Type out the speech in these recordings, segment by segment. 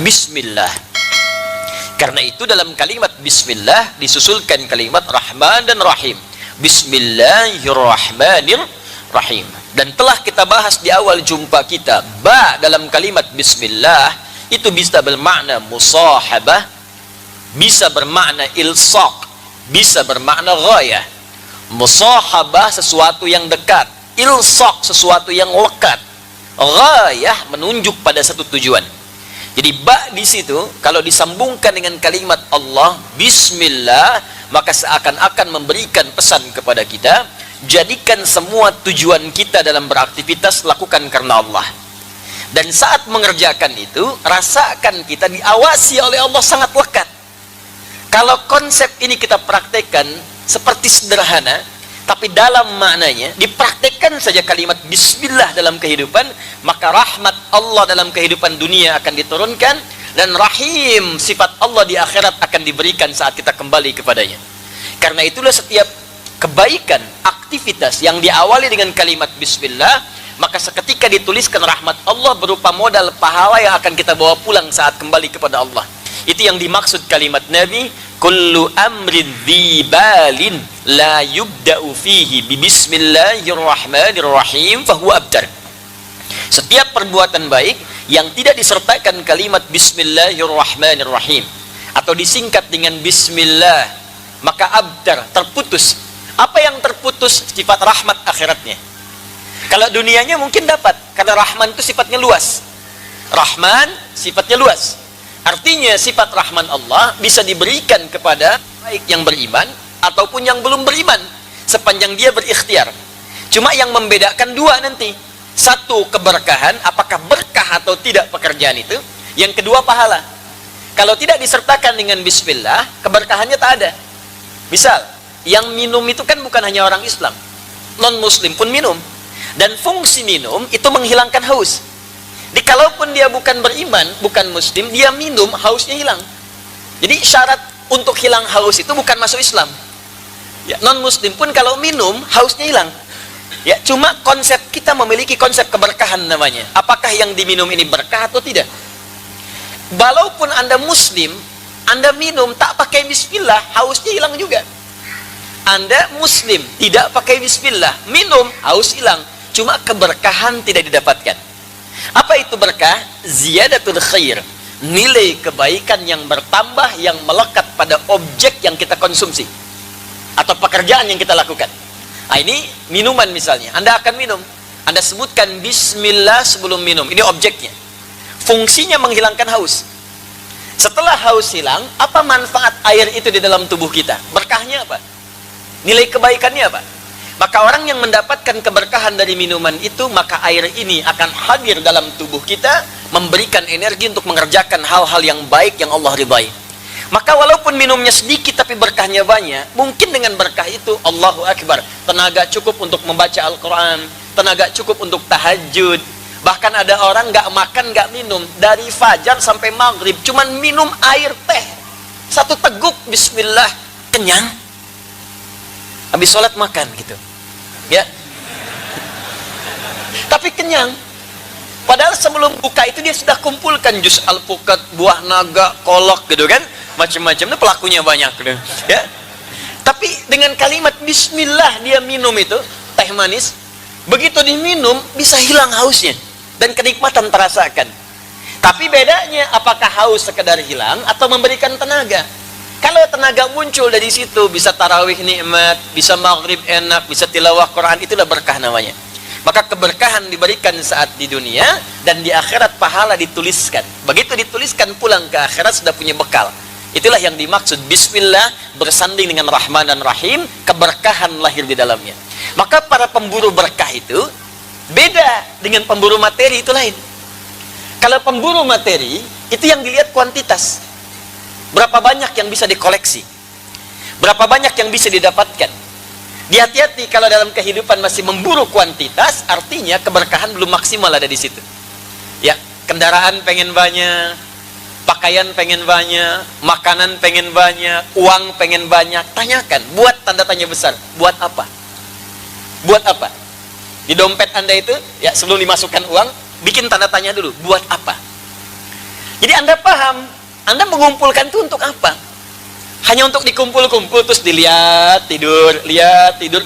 Bismillah. Karena itu dalam kalimat Bismillah disusulkan kalimat Rahman dan Rahim. Bismillahirrahmanirrahim. Dan telah kita bahas di awal jumpa kita, ba dalam kalimat Bismillah itu bisa bermakna musahabah, bisa bermakna ilsaq, bisa bermakna ghayah. Musahabah sesuatu yang dekat, ilsaq sesuatu yang lekat, ghayah menunjuk pada satu tujuan. Jadi ba di situ kalau disambungkan dengan kalimat Allah Bismillah, maka seakan-akan memberikan pesan kepada kita, jadikan semua tujuan kita dalam beraktivitas lakukan karena Allah. Dan saat mengerjakan itu, rasakan kita diawasi oleh Allah sangat lekat. Kalau konsep ini kita praktekkan seperti sederhana, tapi dalam maknanya dipraktekkan saja kalimat Bismillah dalam kehidupan, maka rahmat Allah dalam kehidupan dunia akan diturunkan, dan Rahim sifat Allah di akhirat akan diberikan saat kita kembali kepadanya. Karena itulah setiap kebaikan, aktivitas yang diawali dengan kalimat Bismillah, maka seketika dituliskan rahmat Allah berupa modal pahala yang akan kita bawa pulang saat kembali kepada Allah. Itu yang dimaksud kalimat Nabi, kullu amrin dzibalin la yubda'u fihi bi bismillahirrahmanirrahim fahuwa abtar. Setiap perbuatan baik yang tidak disertakan kalimat bismillahirrahmanirrahim atau disingkat dengan bismillah, maka abtar, terputus. Apa yang terputus? Sifat rahmat akhiratnya. Kalau dunianya mungkin dapat, karena Rahman itu sifatnya luas. Rahman sifatnya luas. Artinya sifat Rahman Allah bisa diberikan kepada baik yang beriman ataupun yang belum beriman, sepanjang dia berikhtiar. Cuma yang membedakan dua nanti, satu keberkahan, apakah berkah atau tidak pekerjaan itu, yang kedua pahala. Kalau tidak disertakan dengan bismillah, keberkahannya tak ada. Misal, yang minum itu kan bukan hanya orang Islam, non muslim pun minum, dan fungsi minum itu menghilangkan haus. Jadi kalaupun dia bukan beriman, bukan muslim, dia minum, hausnya hilang. Jadi syarat untuk hilang haus itu bukan masuk Islam. Ya, non muslim pun kalau minum, hausnya hilang. Ya, cuma konsep kita memiliki konsep keberkahan namanya. Apakah yang diminum ini berkah atau tidak? Walaupun Anda muslim, Anda minum tak pakai bismillah, hausnya hilang juga. Anda muslim, tidak pakai bismillah, minum, haus hilang. Cuma keberkahan tidak didapatkan. Apa itu berkah? Ziyadatul khair, nilai kebaikan yang bertambah, yang melekat pada objek yang kita konsumsi atau pekerjaan yang kita lakukan. Nah, ini minuman misalnya, Anda akan minum, Anda sebutkan bismillah sebelum minum, ini objeknya. Fungsinya menghilangkan haus. Setelah haus hilang, apa manfaat air itu di dalam tubuh kita? Berkahnya apa? Nilai kebaikannya apa? Maka orang yang mendapatkan keberkahan dari minuman itu, maka air ini akan hadir dalam tubuh kita, memberikan energi untuk mengerjakan hal-hal yang baik yang Allah ridhai. Maka walaupun minumnya sedikit tapi berkahnya banyak, mungkin dengan berkah itu, Allahu Akbar, tenaga cukup untuk membaca Al-Quran, tenaga cukup untuk tahajud. Bahkan ada orang nggak makan, nggak minum, dari fajar sampai maghrib, cuman minum air teh, satu teguk, bismillah, kenyang. Habis sholat makan gitu. Ya, tapi kenyang. Padahal sebelum buka itu dia sudah kumpulkan jus alpukat, buah naga, kolak gitu kan, macam-macam. Itu pelakunya banyak gitu. Ya, tapi dengan kalimat bismillah dia minum itu teh manis. Begitu diminum bisa hilang hausnya dan kenikmatan terasakan. Tapi bedanya apakah haus sekedar hilang atau memberikan tenaga? Kalau tenaga muncul dari situ, bisa tarawih nikmat, bisa maghrib enak, bisa tilawah Quran, itulah berkah namanya. Maka keberkahan diberikan saat di dunia, dan di akhirat pahala dituliskan. Begitu dituliskan, pulang ke akhirat sudah punya bekal. Itulah yang dimaksud bismillah, bersanding dengan Rahman dan Rahim, keberkahan lahir di dalamnya. Maka para pemburu berkah itu beda dengan pemburu materi, itu lain. Kalau pemburu materi, itu yang dilihat kuantitas. Berapa banyak yang bisa dikoleksi, berapa banyak yang bisa didapatkan. Hati-hati kalau dalam kehidupan masih memburu kuantitas, artinya keberkahan belum maksimal ada di situ. Ya, kendaraan pengen banyak, pakaian pengen banyak, makanan pengen banyak, uang pengen banyak. Tanyakan, buat tanda tanya besar, buat apa? Buat apa? Di dompet Anda itu, ya sebelum dimasukkan uang, bikin tanda tanya dulu, buat apa? Jadi Anda paham, Anda mengumpulkan itu untuk apa? Hanya untuk dikumpul-kumpul terus dilihat, tidur,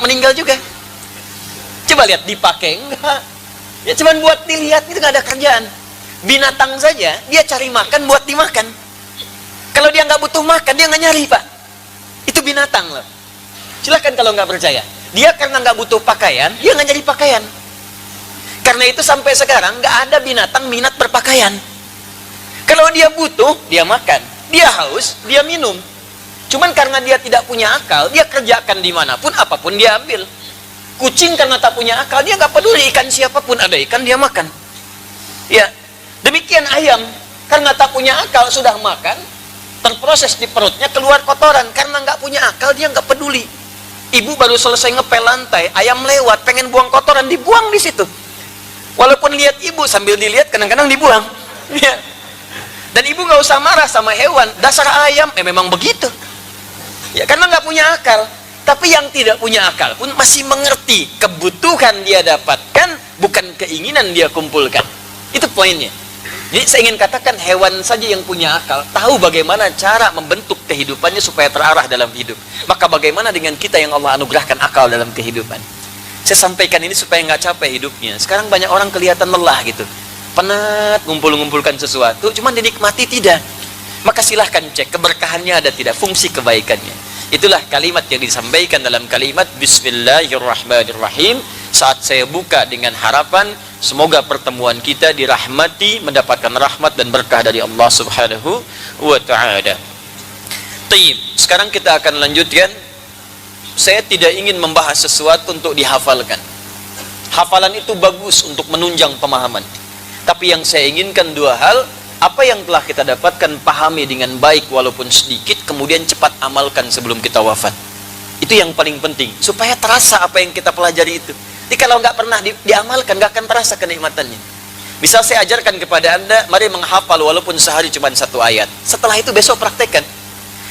meninggal juga. Coba lihat, dipakai enggak? Ya cuman buat dilihat, itu nggak ada kerjaan. Binatang saja, dia cari makan buat dimakan. Kalau dia nggak butuh makan, dia nggak nyari, Pak. Itu binatang loh. Silahkan kalau nggak percaya. Dia karena nggak butuh pakaian, dia nggak nyari pakaian. Karena itu sampai sekarang nggak ada binatang minat berpakaian. Kalau dia butuh, dia makan. Dia haus, dia minum. Cuman karena dia tidak punya akal, dia kerjakan dimanapun, apapun dia ambil. Kucing karena tak punya akal, dia nggak peduli ikan siapapun, ada ikan dia makan. Ya, demikian ayam, karena tak punya akal sudah makan, terproses di perutnya, keluar kotoran. Karena nggak punya akal, dia nggak peduli. Ibu baru selesai ngepel lantai, ayam lewat, pengen buang kotoran, dibuang di situ. Walaupun lihat ibu, sambil dilihat kadang-kadang dibuang. Ya. Dan ibu nggak usah marah sama hewan, dasar ayam, memang begitu. Ya, karena nggak punya akal. Tapi yang tidak punya akal pun masih mengerti kebutuhan dia dapatkan, bukan keinginan dia kumpulkan. Itu poinnya. Jadi saya ingin katakan, hewan saja yang punya akal tahu bagaimana cara membentuk kehidupannya supaya terarah dalam hidup. Maka bagaimana dengan kita yang Allah anugerahkan akal dalam kehidupan? Saya sampaikan ini supaya nggak capek hidupnya. Sekarang banyak orang kelihatan lelah gitu, penat ngumpulkan sesuatu, cuman dinikmati tidak. Maka silahkan cek keberkahannya ada tidak, fungsi kebaikannya. Itulah kalimat yang disampaikan dalam kalimat Bismillahirrahmanirrahim. Saat saya buka dengan harapan semoga pertemuan kita dirahmati, mendapatkan rahmat dan berkah dari Allah Subhanahu wa ta'ala. Taib, sekarang kita akan lanjutkan. Saya tidak ingin membahas sesuatu untuk dihafalkan. Hafalan itu bagus untuk menunjang pemahaman. Tapi yang saya inginkan dua hal. Apa yang telah kita dapatkan, pahami dengan baik walaupun sedikit, kemudian cepat amalkan sebelum kita wafat. Itu yang paling penting, supaya terasa apa yang kita pelajari itu. Jadi kalau nggak pernah diamalkan, nggak akan terasa kenikmatannya. Misal saya ajarkan kepada Anda, mari menghafal walaupun sehari cuma 1 ayat. Setelah itu besok praktekkan.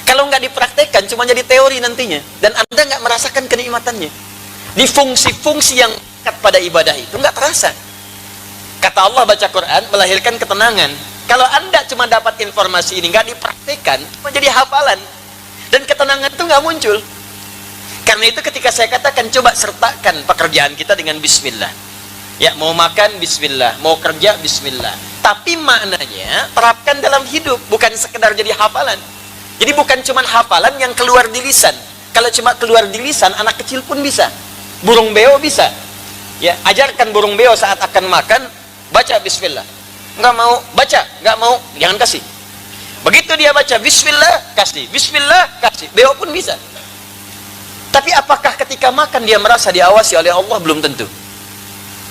Kalau nggak dipraktekkan, cuma jadi teori nantinya. Dan Anda nggak merasakan kenikmatannya. Di fungsi-fungsi yang dekat pada ibadah itu nggak terasa. Kata Allah, baca Quran melahirkan ketenangan. Kalau Anda cuma dapat informasi ini, nggak dipraktekkan, cuma jadi hafalan. Dan ketenangan itu nggak muncul. Karena itu ketika saya katakan, coba sertakan pekerjaan kita dengan bismillah. Ya, mau makan bismillah, mau kerja bismillah. Tapi maknanya, terapkan dalam hidup, bukan sekedar jadi hafalan. Jadi bukan cuma hafalan yang keluar di lisan. Kalau cuma keluar di lisan, anak kecil pun bisa. Burung beo bisa. Ya, ajarkan burung beo saat akan makan, baca bismillah. Nggak mau baca, nggak mau, jangan kasih. Begitu dia baca bismillah, kasih, bismillah, kasih. Beo pun bisa. Tapi apakah ketika makan dia merasa diawasi oleh Allah? Belum tentu.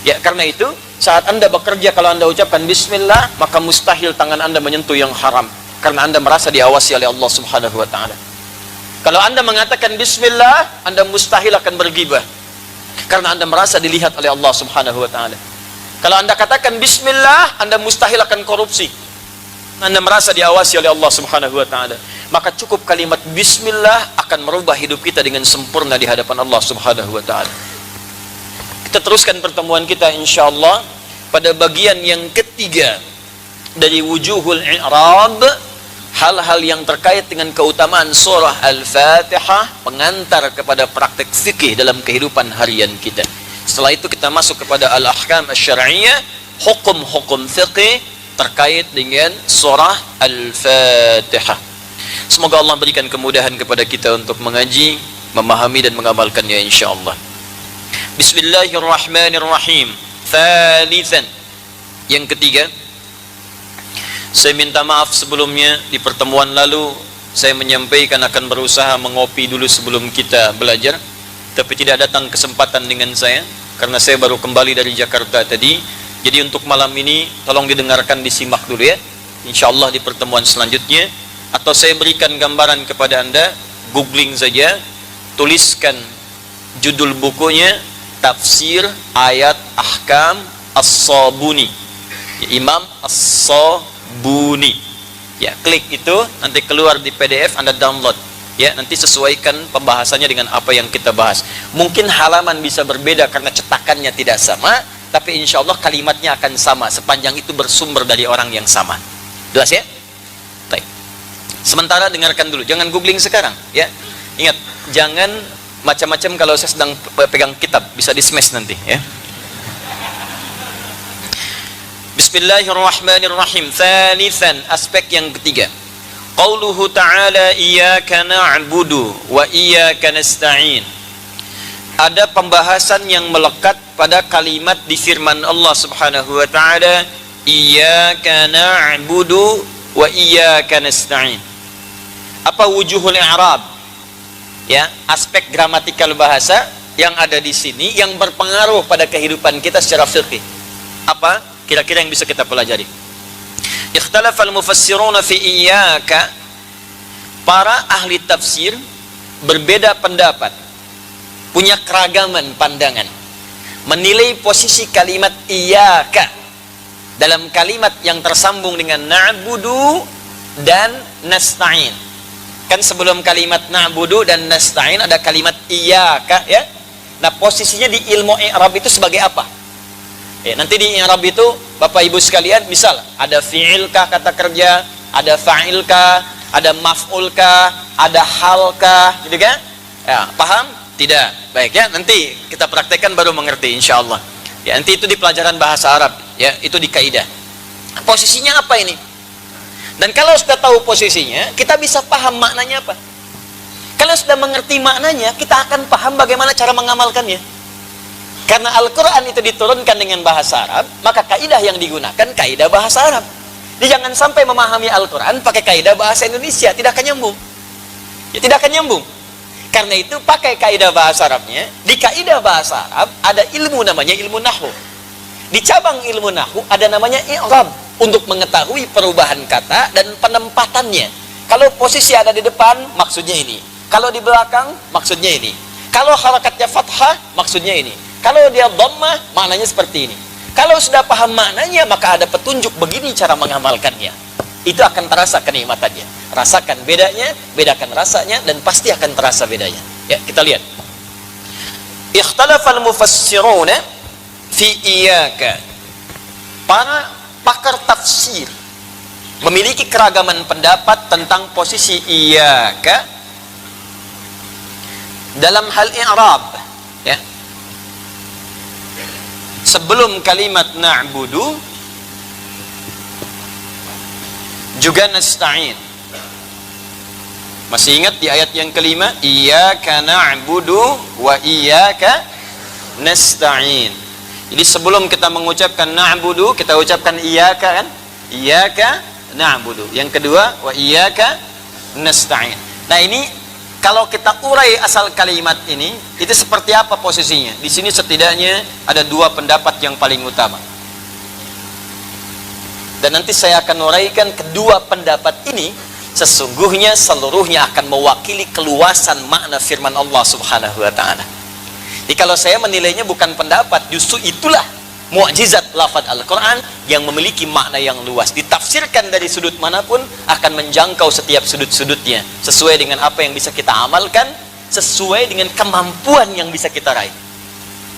Ya, karena itu saat Anda bekerja, kalau Anda ucapkan bismillah, maka mustahil tangan Anda menyentuh yang haram, karena Anda merasa diawasi oleh Allah Subhanahu wa ta'ala. Kalau Anda mengatakan bismillah, Anda mustahil akan bergibah, karena Anda merasa dilihat oleh Allah Subhanahu wa ta'ala. Kalau Anda katakan bismillah, Anda mustahil akan korupsi. Anda merasa diawasi oleh Allah Subhanahu wa ta'ala. Maka cukup kalimat bismillah akan merubah hidup kita dengan sempurna di hadapan Allah Subhanahu wa ta'ala. Kita teruskan pertemuan kita insyaallah pada bagian yang ketiga dari wujuhul i'rab, hal-hal yang terkait dengan keutamaan surah Al-Fatihah, pengantar kepada praktek fikih dalam kehidupan harian kita. Setelah itu kita masuk kepada al-ahkam asy-syar'iyyah, hukum-hukum fiqih terkait dengan surah Al-Fatihah. Semoga Allah berikan kemudahan kepada kita untuk mengaji, memahami dan mengamalkannya insyaallah. Bismillahirrahmanirrahim. Thalithan, yang ketiga, saya minta maaf sebelumnya. Di pertemuan lalu saya menyampaikan akan berusaha mengopi dulu sebelum kita belajar, tapi tidak datang kesempatan dengan saya karena saya baru kembali dari Jakarta tadi. Jadi untuk malam ini tolong didengarkan, disimak dulu ya. Insyaallah di pertemuan selanjutnya, atau saya berikan gambaran kepada Anda, googling saja, tuliskan judul bukunya Tafsir Ayat Ahkam As-Sabuni, Imam As-Sabuni. Ya, klik itu nanti keluar di PDF, Anda download. Ya, nanti sesuaikan pembahasannya dengan apa yang kita bahas. Mungkin halaman bisa berbeda karena cetakannya tidak sama, tapi insya Allah kalimatnya akan sama sepanjang itu bersumber dari orang yang sama. Jelas ya? Baik. Sementara dengarkan dulu, jangan googling sekarang ya. Ingat, jangan macam-macam kalau saya sedang pegang kitab, bisa di-smash nanti ya. Bismillahirrahmanirrahim. Thalithan, aspek yang ketiga. Qauluhu ta'ala iyyaka na'budu wa iyyaka nasta'in. Ada pembahasan yang melekat pada kalimat di firman Allah Subhanahu wa taala, iyyaka na'budu wa iyyaka nasta'in. Apa wujuhul i'rab? Ya, aspek gramatikal bahasa yang ada di sini yang berpengaruh pada kehidupan kita secara fikih. Apa kira-kira yang bisa kita pelajari? Ikhtalafal mufassiruna fi iyyaka. Para ahli tafsir berbeda pendapat, punya keragaman pandangan, menilai posisi kalimat iyyaka dalam kalimat yang tersambung dengan na'budu dan nasta'in. Kan sebelum kalimat na'budu dan nasta'in ada kalimat iyyaka ya. Nah, posisinya di ilmu i'rab itu sebagai apa? Ya, nanti di i'rab itu Bapak Ibu sekalian, misal ada fi'ilkah kata kerja, ada fa'ilkah, ada maf'ulkah, ada halkah, gitu kan? Ya, paham? Tidak. Baik ya, nanti kita praktekkan baru mengerti insyaallah. Ya, nanti itu di pelajaran bahasa Arab, ya, itu di kaidah. Posisinya apa ini? Dan kalau sudah tahu posisinya, kita bisa paham maknanya apa. Kalau sudah mengerti maknanya, kita akan paham bagaimana cara mengamalkannya. Karena Al-Quran itu diturunkan dengan bahasa Arab, maka kaidah yang digunakan kaidah bahasa Arab. Jadi jangan sampai memahami Al-Quran pakai kaidah bahasa Indonesia, tidak akan nyambung. Ya, tidak akan nyambung. Karena itu pakai kaidah bahasa Arabnya. Di kaidah bahasa Arab ada ilmu namanya ilmu nahwu. Di cabang ilmu nahwu ada namanya i'rab, untuk mengetahui perubahan kata dan penempatannya. Kalau posisi ada di depan, maksudnya ini. Kalau di belakang, maksudnya ini. Kalau harakatnya fathah, maksudnya ini. Kalau dia dhammah, maknanya seperti ini. Kalau sudah paham maknanya, maka ada petunjuk begini cara mengamalkannya. Itu akan terasa kenikmatannya. Rasakan bedanya, bedakan rasanya, dan pasti akan terasa bedanya. Ya, kita lihat. Ikhtalafal mufassiruna fi iyyaka. Para pakar tafsir memiliki keragaman pendapat tentang posisi iyyaka dalam hal i'rab, ya. Sebelum kalimat na'budu juga nasta'in. Masih ingat di ayat yang kelima, iyyaka na'budu wa iyyaka nasta'in. Jadi sebelum kita mengucapkan na'budu, kita ucapkan iyyaka kan? Iyyaka na'budu. Yang kedua, wa iyyaka nasta'in. Nah, ini kalau kita urai asal kalimat ini, itu seperti apa posisinya? Di sini setidaknya ada dua pendapat yang paling utama. Dan nanti saya akan uraikan kedua pendapat ini, sesungguhnya seluruhnya akan mewakili keluasan makna firman Allah Subhanahu wa taala. Jadi kalau saya menilainya bukan pendapat, justru itulah mukjizat lafaz Al-Quran yang memiliki makna yang luas. Ditafsirkan dari sudut manapun akan menjangkau setiap sudut-sudutnya, sesuai dengan apa yang bisa kita amalkan, sesuai dengan kemampuan yang bisa kita raih.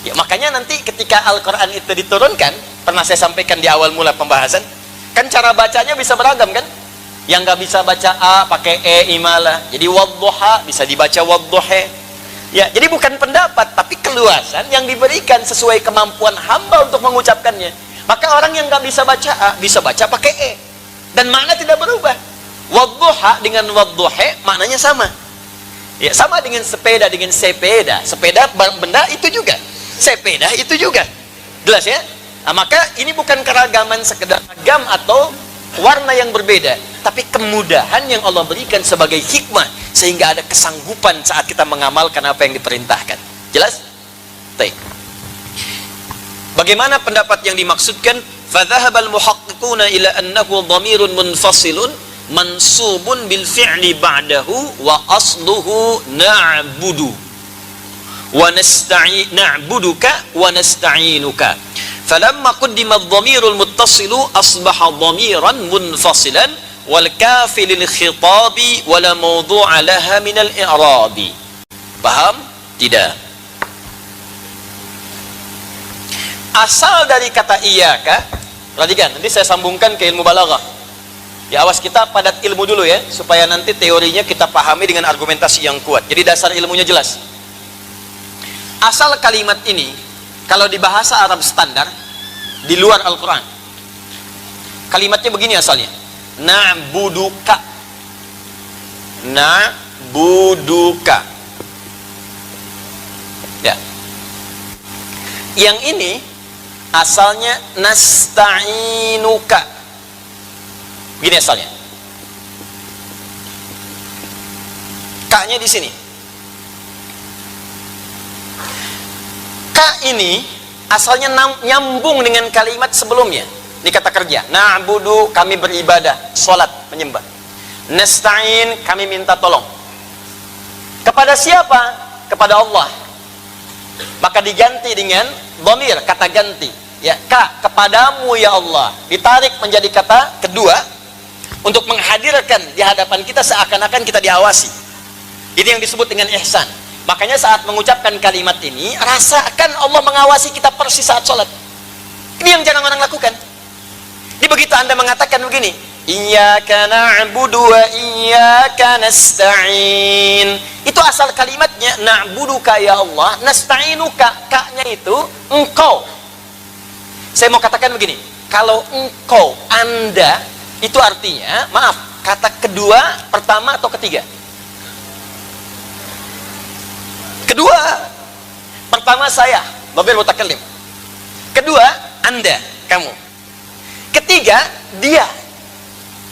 Ya, makanya nanti ketika Al-Quran itu diturunkan, pernah saya sampaikan di awal mula pembahasan, kan cara bacanya bisa beragam kan? Yang nggak bisa baca A pakai E imalah, jadi wadduha bisa dibaca wadduhe. Ya, jadi bukan pendapat, tapi keluasan yang diberikan sesuai kemampuan hamba untuk mengucapkannya. Maka orang yang nggak bisa baca A, bisa baca pakai E. Dan makna tidak berubah. Wadduha dengan wadduhe maknanya sama. Ya, sama dengan sepeda dengan sepeda. Sepeda benda itu juga. Sepeda itu juga. Jelas ya? Nah, maka ini bukan keragaman sekedar ragam atau warna yang berbeda, tapi kemudahan yang Allah berikan sebagai hikmah, sehingga ada kesanggupan saat kita mengamalkan apa yang diperintahkan. Jelas? Baik. Bagaimana pendapat yang dimaksudkan? Fadhahabal muhaqqiquna ila annahu dhamirun munfasilun mansubun bil fi'li ba'dahu wa asluhu na'budu wa na'buduka wa nasta'inuka. Falamma qaddima adh-dhamirul muttasilu asbaha dhamiran munfasilan wal kafi lil khitabi wala mawdu'a laha min al-i'rabi. Paham? Tidak. Asal dari kata iyyaka, perhatikan, nanti saya sambungkan ke ilmu balaghah. Ya, awas, kita padat ilmu dulu ya, supaya nanti teorinya kita pahami dengan argumentasi yang kuat. Jadi dasar ilmunya jelas. Asal kalimat ini, kalau di bahasa Arab standar, di luar Al-Quran, kalimatnya begini asalnya. Na'buduka. Na'buduka. Ya. Yang ini, asalnya nasta'inuka. Gini asalnya. Ka-nya di sini. Ka ini asalnya nyambung dengan kalimat sebelumnya. Ini kata kerja. Na'budu, kami beribadah, salat, menyembah. Nasta'in, kami minta tolong. Kepada siapa? Kepada Allah. Maka diganti dengan dhamir, kata ganti. Ya, ka, kepadamu ya Allah. Ditarik menjadi kata kedua untuk menghadirkan di hadapan kita seakan-akan kita diawasi. Ini yang disebut dengan ihsan. Makanya saat mengucapkan kalimat ini, rasakan Allah mengawasi kita persis saat sholat. Ini yang jarang orang lakukan. Ini begitu Anda mengatakan begini, Iyyaka na'budu wa iyyaka nasta'in. Itu asal kalimatnya, na'buduka ya Allah, nasta'inuka, ka-nya itu engkau. Saya mau katakan begini, kalau engkau, Anda, itu artinya, maaf, kata kedua, pertama atau ketiga? Kedua. Pertama saya, dhamir mutakallim. Kedua, Anda, kamu. Ketiga, dia.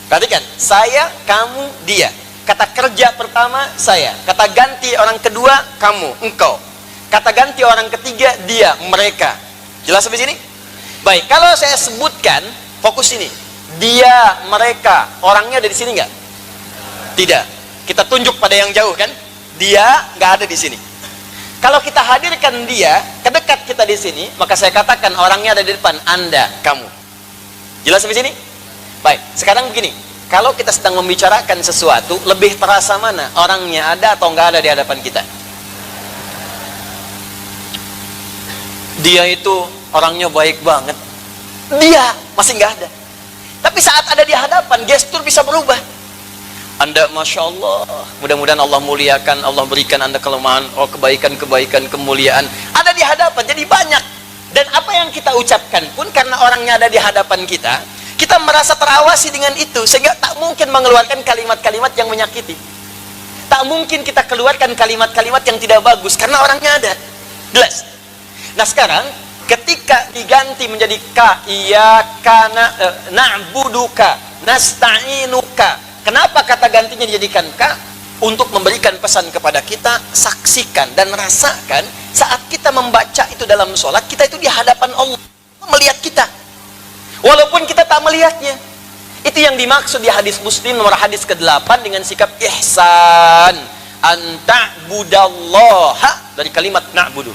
Perhatikan, saya, kamu, dia. Kata kerja pertama, saya. Kata ganti orang kedua, kamu, engkau. Kata ganti orang ketiga, dia, mereka. Jelas sampai sini? Baik, kalau saya sebutkan, fokus ini. Dia, mereka, orangnya ada di sini nggak? Tidak. Kita tunjuk pada yang jauh kan? Dia nggak ada di sini. Kalau kita hadirkan dia kedekat kita di sini, maka saya katakan orangnya ada di depan Anda, kamu. Jelas sampai sini? Baik. Sekarang begini, kalau kita sedang membicarakan sesuatu, lebih terasa mana? Orangnya ada atau nggak ada di hadapan kita? Dia itu orangnya baik banget. Dia masih nggak ada. Tapi saat ada di hadapan, gestur bisa berubah. Anda, Masya Allah, mudah-mudahan Allah muliakan, Allah berikan Anda kelemahan, oh kebaikan-kebaikan, kemuliaan. Ada di hadapan, jadi banyak. Dan apa yang kita ucapkan pun, karena orangnya ada di hadapan kita, kita merasa terawasi dengan itu, sehingga tak mungkin mengeluarkan kalimat-kalimat yang menyakiti. Tak mungkin kita keluarkan kalimat-kalimat yang tidak bagus, karena orangnya ada. Jelas? Nah sekarang, ketika diganti menjadi ka, iyyaka na'buduka, nasta'inuka. Kenapa kata gantinya dijadikan ka? Untuk memberikan pesan kepada kita, saksikan dan rasakan saat kita membaca itu dalam sholat, kita itu di hadapan Allah, melihat kita. Walaupun kita tak melihatnya. Itu yang dimaksud di hadis Muslim nomor hadis ke-8 dengan sikap ihsan. Anta'budallaha, dari kalimat na'budu.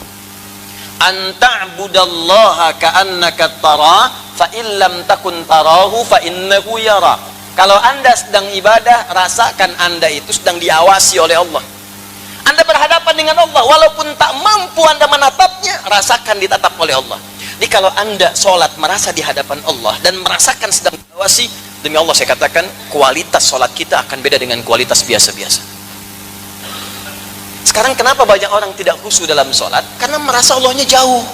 Anta'budallaha ka'annaka tara fa illam takun tarahu fa innahu yara. Kalau Anda sedang ibadah, rasakan Anda itu sedang diawasi oleh Allah. Anda berhadapan dengan Allah, walaupun tak mampu Anda menatapnya, rasakan ditatap oleh Allah. Jadi kalau Anda sholat merasa di hadapan Allah dan merasakan sedang diawasi, demi Allah saya katakan, kualitas sholat kita akan beda dengan kualitas biasa-biasa. Sekarang kenapa banyak orang tidak khusyuk dalam sholat? Karena merasa Allahnya jauh.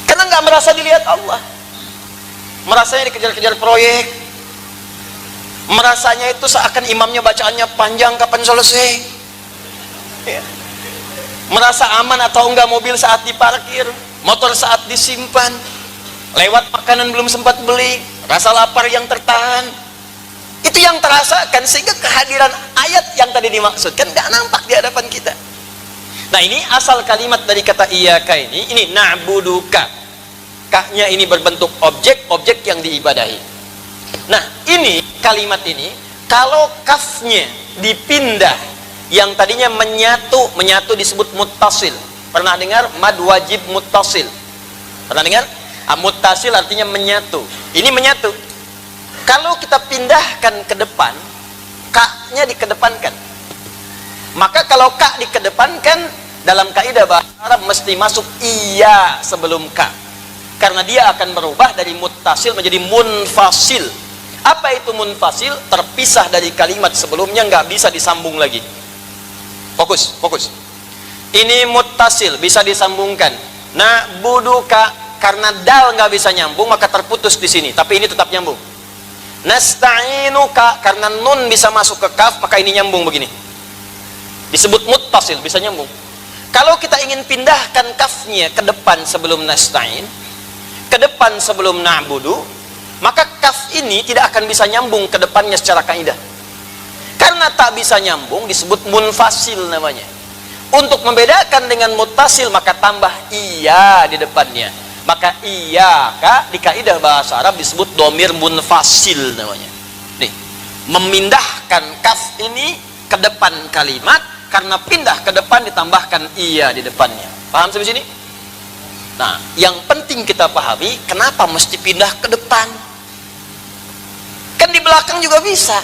Karena nggak merasa dilihat Allah. Merasanya dikejar-kejar proyek. Merasanya itu seakan imamnya bacaannya panjang, kapan selesai. Ya. Merasa aman atau enggak mobil saat diparkir, motor saat disimpan, lewat makanan belum sempat beli, rasa lapar yang tertahan. Itu yang terasakan, sehingga kehadiran ayat yang tadi dimaksudkan nggak nampak di hadapan kita. Nah ini asal kalimat dari kata iyyaka ini na'buduka. Ka-nya ini berbentuk objek yang diibadahi. Nah ini kalimat ini, kalau kafnya dipindah, yang tadinya menyatu disebut muttasil. Pernah dengar mad wajib muttasil? Pernah dengar? Muttasil artinya menyatu. Ini menyatu. Kalau kita pindahkan ke depan, ka-nya dikedepankan. Maka kalau ka dikedepankan, dalam kaidah bahasa Arab mesti masuk iya sebelum ka. Karena dia akan berubah dari muttasil menjadi munfasil. Apa itu munfasil? Terpisah dari kalimat sebelumnya, nggak bisa disambung lagi. Fokus, fokus. Ini muttasil, bisa disambungkan. Na'buduka, karena dal nggak bisa nyambung maka terputus di sini, tapi ini tetap nyambung. Nasta'inuka, karena nun bisa masuk ke kaf maka ini nyambung begini. Disebut muttasil, bisa nyambung. Kalau kita ingin pindahkan kafnya ke depan sebelum nasta'in, ke depan sebelum na'budu, maka kaf ini tidak akan bisa nyambung ke depannya secara kaidah. Karena tak bisa nyambung disebut munfasil namanya. Untuk membedakan dengan muttasil maka tambah iya di depannya. Maka iya kak di kaidah bahasa Arab disebut domir munfasil namanya. Nih, memindahkan kaf ini ke depan kalimat, karena pindah ke depan ditambahkan iya di depannya. Paham sampai sini? Nah, yang penting kita pahami kenapa mesti pindah ke depan. Kan di belakang juga bisa.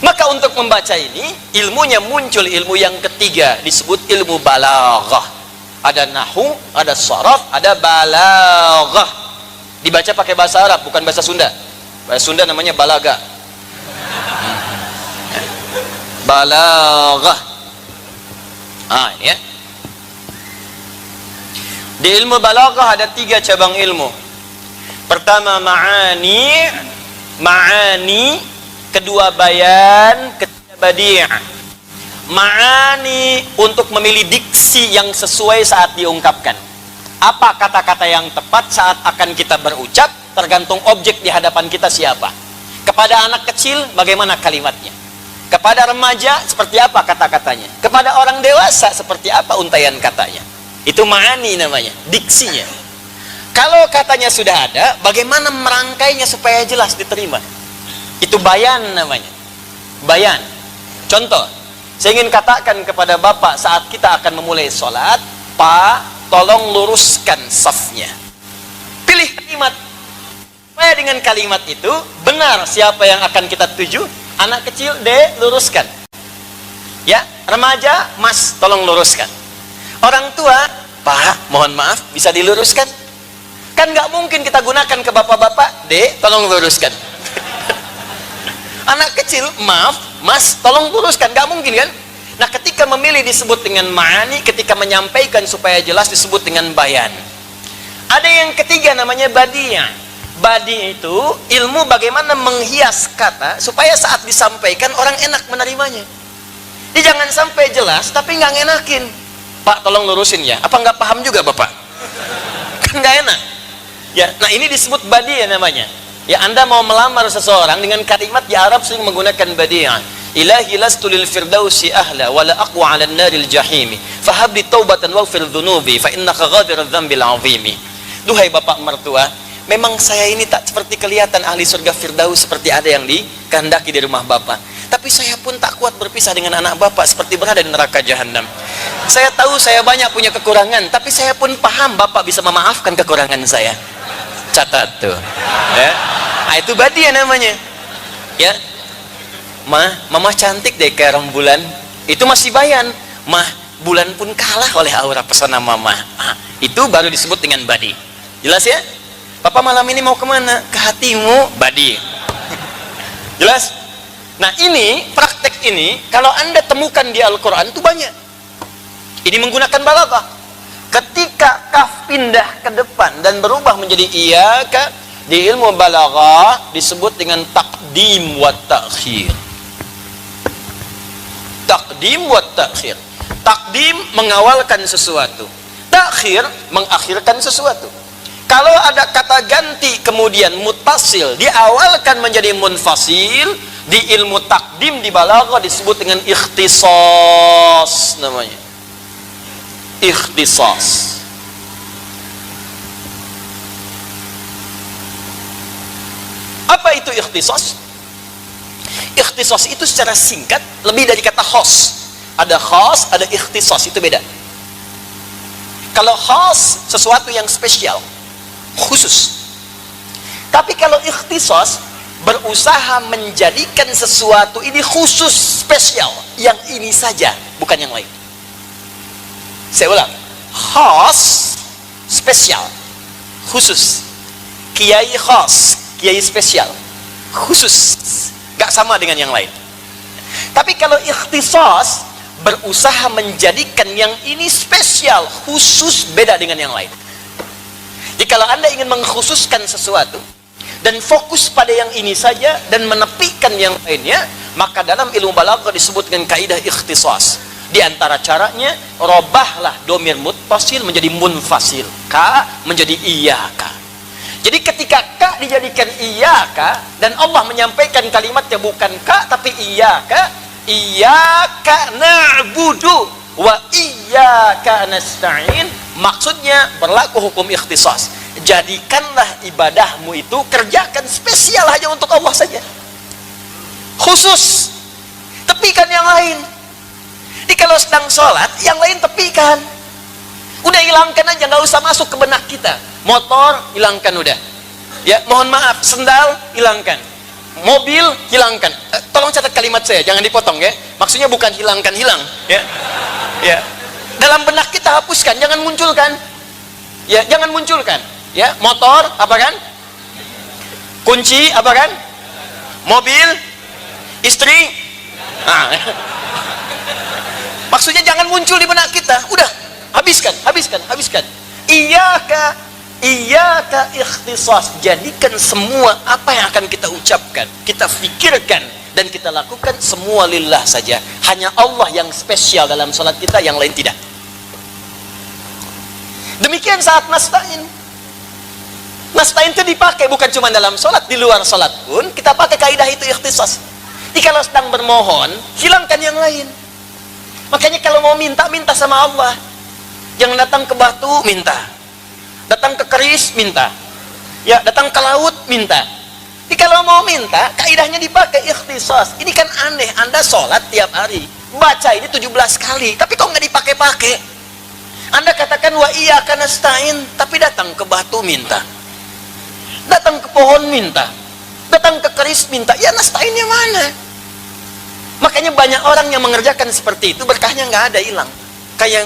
Maka untuk membaca ini, ilmunya muncul ilmu yang ketiga, disebut ilmu balaghah. Ada nahwu, ada sharaf, ada balaghah. Dibaca pakai bahasa Arab, bukan bahasa Sunda. Bahasa Sunda namanya balaga. Balaghah. Ini ya. Di ilmu balaghah ada 3 cabang ilmu. Pertama ma'ani, kedua bayan, ketiga badi'. Ma'ani untuk memilih diksi yang sesuai saat diungkapkan. Apa kata-kata yang tepat saat akan kita berucap, tergantung objek di hadapan kita siapa. Kepada anak kecil bagaimana kalimatnya, kepada remaja seperti apa kata-katanya, kepada orang dewasa seperti apa untaian katanya. Itu ma'ani namanya, diksinya. Kalau katanya sudah ada, bagaimana merangkainya supaya jelas diterima, itu bayan namanya. Bayan. Contoh, saya ingin katakan kepada bapak saat kita akan memulai sholat, Pak, tolong luruskan safnya. Pilih kalimat supaya dengan kalimat itu benar siapa yang akan kita tuju. Anak kecil, luruskan. Ya, remaja, Mas, tolong luruskan. Orang tua, Pak, mohon maaf, bisa diluruskan? Kan nggak mungkin kita gunakan ke bapak-bapak, tolong luruskan. Anak kecil, maaf, Mas, tolong luruskan, nggak mungkin kan? Nah, ketika memilih disebut dengan ma'ani, ketika menyampaikan supaya jelas disebut dengan bayan. Ada yang ketiga namanya badi'ah. Badi itu ilmu bagaimana menghias kata supaya saat disampaikan orang enak menerimanya. Jadi jangan sampai jelas tapi nggak ngenakin. Pak, tolong lurusin ya. Apa nggak paham juga bapak? Kan nggak enak. Ya, nah ini disebut badi ya namanya. Ya, Anda mau melamar seseorang dengan kalimat di Arab sering menggunakan badi'ah. Ilahi lastu lil firdausi ahla wala aqwa 'ala an-naril jahimi fahabli taubatan waghfir dhunubi fa innaka ghafirudz dzambil 'azimi. Duhai bapak mertua, memang saya ini tak seperti kelihatan ahli surga Firdaus seperti ada yang dikehendaki di rumah bapak. Tapi saya pun tak kuat berpisah dengan anak bapak seperti berada di neraka jahanam. Saya tahu saya banyak punya kekurangan, tapi saya pun paham bapak bisa memaafkan kekurangan saya. Catat tuh. Ya. Nah, itu badi ya namanya. Ya. Mama cantik deh kayak rembulan. Itu masih bayan. Bulan pun kalah oleh aura pesona mama. Itu baru disebut dengan badi. Jelas ya? Papa malam ini mau kemana? Ke hatimu, badi. Jelas? Nah ini, praktek ini, kalau Anda temukan di Al-Quran itu banyak. Ini menggunakan balaghah. Ketika kaf pindah ke depan dan berubah menjadi iyaka, di ilmu balaghah disebut dengan taqdim wa ta'khir. Taqdim wa ta'khir. Taqdim mengawalkan sesuatu, ta'khir mengakhirkan sesuatu. Kalau ada kata ganti kemudian muttasil diawalkan menjadi munfasil, di ilmu takdim di balaghah disebut dengan ikhtisas namanya. Ikhtisas. Apa itu ikhtisas? Ikhtisas itu secara singkat lebih dari kata khas. Ada khas, ada ikhtisas, itu beda. Kalau khas sesuatu yang spesial, khusus. Tapi kalau ikhtisas berusaha menjadikan sesuatu ini khusus, spesial, yang ini saja, bukan yang lain. Saya ulang, khas, spesial, khusus. Kiai khas, kiai spesial. khusus, gak sama dengan yang lain. Tapi kalau ikhtisas, berusaha menjadikan yang ini spesial, khusus, beda dengan yang lain. Jadi kalau Anda ingin mengkhususkan sesuatu dan fokus pada yang ini saja dan menepikan yang lainnya, maka dalam ilmu balaghah disebut dengan kaidah ikhtisas. Di antara caranya, robahlah domir muttasil menjadi munfasil, ka menjadi iyaka. Jadi ketika ka dijadikan iyaka dan Allah menyampaikan kalimatnya bukan ka tapi iyaka, iyyaka na'budu wa iyyaka nasta'in, maksudnya berlaku hukum ikhtisas. Jadikanlah ibadahmu itu, kerjakan spesial hanya untuk Allah saja, khusus, tepikan yang lain. Jadi kalau sedang sholat, yang lain tepikan, udah hilangkan aja, nggak usah masuk ke benak kita. Motor hilangkan udah, ya mohon maaf, sendal hilangkan, mobil hilangkan. Tolong catat kalimat saya, jangan dipotong ya. Maksudnya bukan hilangkan hilang, ya. Ya. Dalam benak kita hapuskan, jangan munculkan. Ya, jangan munculkan. Ya, motor apa kan? Kunci apa kan? Mobil, istri. Nah. Maksudnya jangan muncul di benak kita. Udah, habiskan, habiskan, habiskan. Iyyaka ikhtisas. Jadikan semua apa yang akan kita ucapkan, kita fikirkan dan kita lakukan semua lillah saja. Hanya Allah yang spesial dalam salat kita, yang lain tidak. Demikian saat nasta'in. Nasta'in itu dipakai bukan cuma dalam salat, di luar salat pun kita pakai kaidah itu ikhtisas. Jadi kalau sedang bermohon, hilangkan yang lain. Makanya kalau mau minta, minta sama Allah. Jangan datang ke batu, minta. Datang ke keris, minta. Ya, datang ke laut, minta. Jadi kalau mau minta, kaidahnya dipakai ikhtisas. Ini kan aneh, Anda sholat tiap hari, baca ini 17 kali, tapi kok nggak dipakai-pakai? Anda katakan wa iyyaka nasta'in, tapi datang ke batu minta. Datang ke pohon minta. Datang ke keris minta. Ya, nasta'innya mana? Makanya banyak orang yang mengerjakan seperti itu, berkahnya nggak ada, hilang.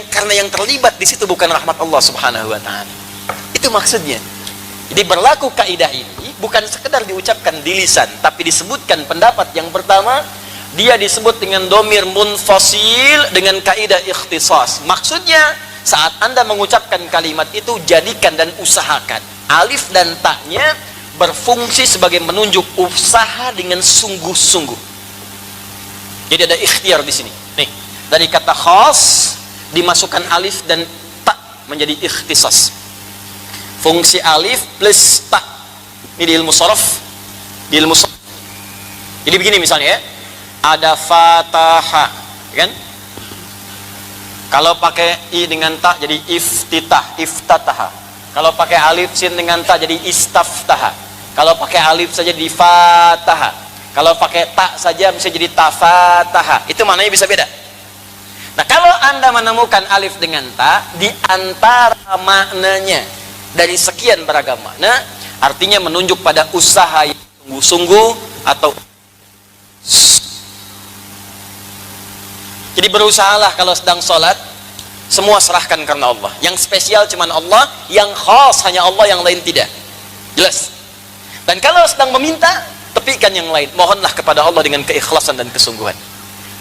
Karena yang terlibat di situ bukan rahmat Allah Subhanahu wa Ta'ala. Itu maksudnya. Jadi berlaku kaidah ini bukan sekedar diucapkan di lisan, tapi disebutkan pendapat yang pertama, dia disebut dengan domir munfasil dengan kaidah ikhtisas. Maksudnya saat Anda mengucapkan kalimat itu, jadikan dan usahakan alif dan ta-nya berfungsi sebagai menunjuk usaha dengan sungguh-sungguh. Jadi ada ikhtiar di sini. Nih, dari kata khas dimasukkan alif dan ta menjadi ikhtisas. Fungsi alif plus ta. Ini di ilmu sharaf, di ilmu sharaf. Jadi begini misalnya ya. Ada fataha, kan? Kalau pakai i dengan ta jadi iftitah, iftataha. Kalau pakai alif sin dengan ta jadi istaftaha. Kalau pakai alif saja di fataha. Kalau pakai tak saja bisa jadi tafataha. Itu maknanya bisa beda. Nah, kalau Anda menemukan alif dengan ta di antara maknanya dari sekian beragam makna, artinya menunjuk pada usaha yang sungguh-sungguh atau jadi berusahalah kalau sedang sholat, semua serahkan karena Allah. Yang spesial cuma Allah, yang khas hanya Allah, yang lain tidak. Jelas. Dan kalau sedang meminta, tepikan yang lain, mohonlah kepada Allah dengan keikhlasan dan kesungguhan.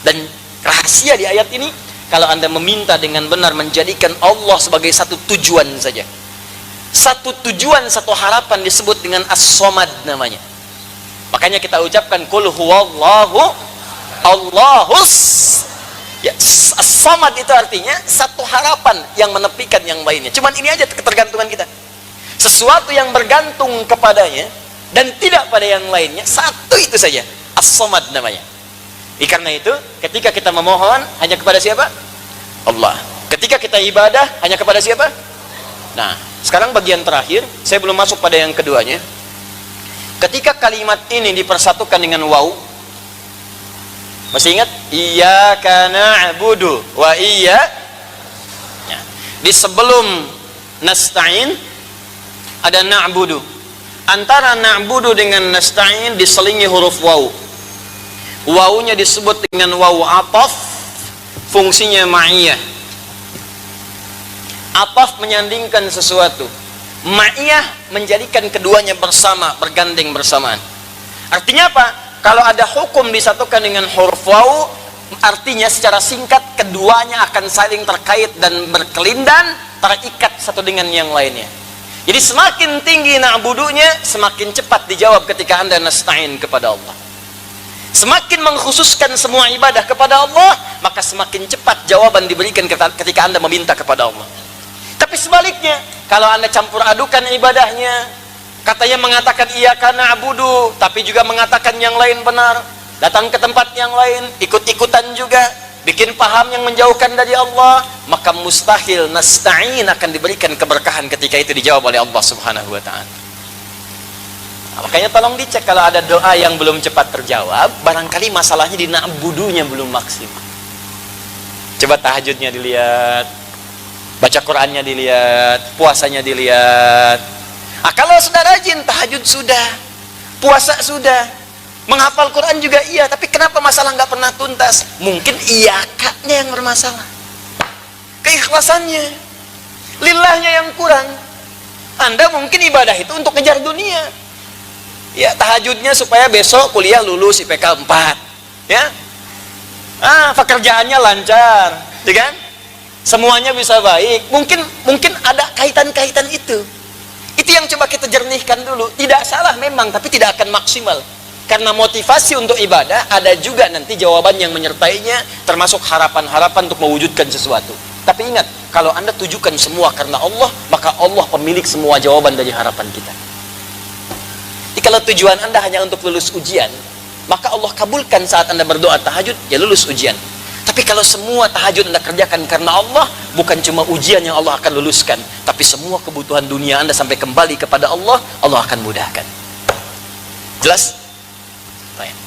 Dan rahasia di ayat ini, kalau Anda meminta dengan benar, menjadikan Allah sebagai satu tujuan saja, satu tujuan, satu harapan, disebut dengan as-somad namanya. Makanya kita ucapkan qul huwallahu Allahus, ya, as-somad itu artinya satu harapan yang menepikan yang lainnya. Cuman ini aja ketergantungan kita, sesuatu yang bergantung kepadanya dan tidak pada yang lainnya, satu itu saja, as-somad namanya. Karena itu ketika kita memohon hanya kepada siapa? Allah. Ketika kita ibadah hanya kepada siapa? Nah, sekarang bagian terakhir, saya belum masuk pada yang keduanya. Ketika kalimat ini dipersatukan dengan waw, masih ingat? Iyyaka na'budu wa iya. Ya. Di sebelum nasta'in ada na'budu. Antara na'budu dengan nasta'in diselingi huruf waw. Wawunya disebut dengan waw ataf, fungsinya ma'iyah. Ataf menyandingkan sesuatu, ma'iyah menjadikan keduanya bersama, bergandeng bersamaan. Artinya apa? Kalau ada hukum disatukan dengan huruf waw, artinya secara singkat keduanya akan saling terkait dan berkelindan, terikat satu dengan yang lainnya. Jadi semakin tinggi na'budunya, semakin cepat dijawab ketika Anda nasta'in kepada Allah. Semakin mengkhususkan semua ibadah kepada Allah, maka semakin cepat jawaban diberikan ketika Anda meminta kepada Allah. Tapi sebaliknya, kalau Anda campur adukan ibadahnya, katanya mengatakan iyyaka na'budu, tapi juga mengatakan yang lain benar, datang ke tempat yang lain, ikut-ikutan juga, bikin paham yang menjauhkan dari Allah, maka mustahil nasta'in akan diberikan keberkahan ketika itu dijawab oleh Allah Subhanahu wa ta'ala. Makanya tolong dicek kalau ada doa yang belum cepat terjawab, barangkali masalahnya di na'budunya belum maksimal. Coba tahajudnya dilihat, baca Qur'annya dilihat, puasanya dilihat. Kalau sudah rajin, tahajud sudah, puasa sudah, menghafal Quran juga iya, tapi kenapa masalah nggak pernah tuntas? Mungkin iyakanya yang bermasalah, keikhlasannya, lillahnya yang kurang. Anda mungkin ibadah itu untuk ngejar dunia, ya tahajudnya supaya besok kuliah lulus IPK 4, ya, pekerjaannya lancar, ya kan? Semuanya bisa baik. Mungkin ada kaitan-kaitan itu. Itu yang coba kita jernihkan dulu. Tidak salah memang, tapi tidak akan maksimal. Karena motivasi untuk ibadah ada juga nanti jawaban yang menyertainya, termasuk harapan-harapan untuk mewujudkan sesuatu. Tapi ingat, kalau Anda tujukan semua karena Allah, maka Allah pemilik semua jawaban dari harapan kita. Jadi kalau tujuan Anda hanya untuk lulus ujian, maka Allah kabulkan saat Anda berdoa tahajud, ya lulus ujian. Tapi kalau semua tahajud Anda kerjakan karena Allah, bukan cuma ujian yang Allah akan luluskan, tapi semua kebutuhan dunia Anda sampai kembali kepada Allah, Allah akan mudahkan. Jelas? Baik.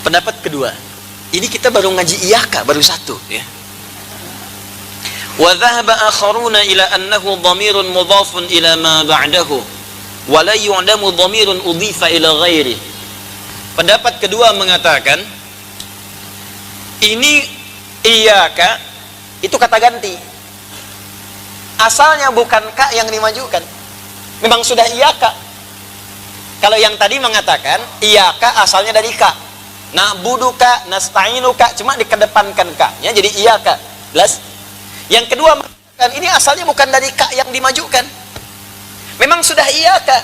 Pendapat kedua, ini kita baru ngaji iyyaka, baru satu, ya. Wa dhahaba akharuna ila annahu dhamirun mudhafun ila ma ba'dahu wa la yu'damu dhamirun udhifa ila ghairi. Pendapat kedua mengatakan ini iyyaka itu kata ganti, asalnya bukan ka yang dimajukan, memang sudah iyyaka. Kalau yang tadi mengatakan iyyaka asalnya dari ka, na'buduka, nasta'inuka, cuma dikedepankan ka-nya jadi iyyaka. Jelas? Yang kedua mengatakan ini asalnya bukan dari ka yang dimajukan, memang sudah iyyaka,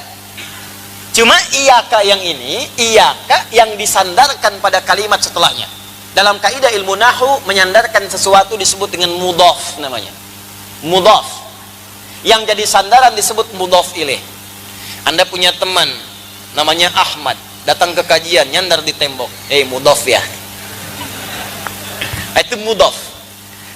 cuma iyyaka yang ini iyyaka yang disandarkan pada kalimat setelahnya. Dalam kaidah ilmu nahwu, menyandarkan sesuatu disebut dengan mudhaf namanya. Mudhaf. Yang jadi sandaran disebut mudhaf ilaih. Anda punya teman namanya Ahmad, datang ke kajian, nyandar di tembok. Mudhaf ya. Itu mudhaf.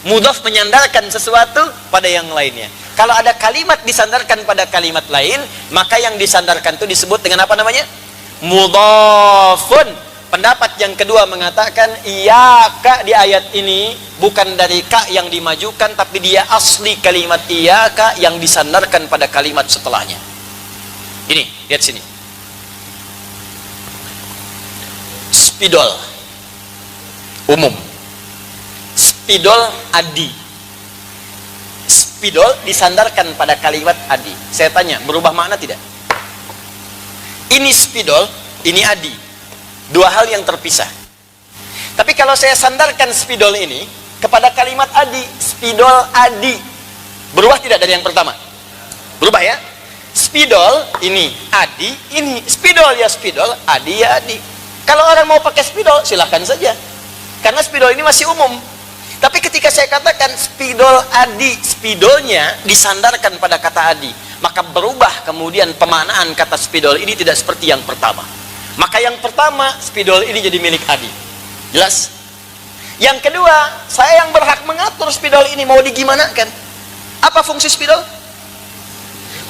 Mudhaf menyandarkan sesuatu pada yang lainnya. Kalau ada kalimat disandarkan pada kalimat lain, maka yang disandarkan itu disebut dengan apa namanya? Mudhafun. Pendapat yang kedua mengatakan iyyaka di ayat ini bukan dari ka yang dimajukan, tapi dia asli kalimat iyyaka yang disandarkan pada kalimat setelahnya. Ini, lihat sini. Spidol umum, spidol adi. Spidol disandarkan pada kalimat adi. Saya tanya, berubah makna tidak? Ini spidol, ini adi. Dua hal yang terpisah. Tapi kalau saya sandarkan spidol ini kepada kalimat adi, spidol adi, berubah tidak dari yang pertama? Berubah ya? Spidol ini adi, ini spidol ya spidol, adi ya adi. Kalau orang mau pakai spidol silahkan saja, karena spidol ini masih umum. Tapi ketika saya katakan spidol adi, spidolnya disandarkan pada kata adi, maka berubah kemudian pemaknaan kata spidol ini tidak seperti yang pertama. Maka yang pertama, spidol ini jadi milik adi. Jelas? Yang kedua, saya yang berhak mengatur spidol ini mau digimanakan. Apa fungsi spidol?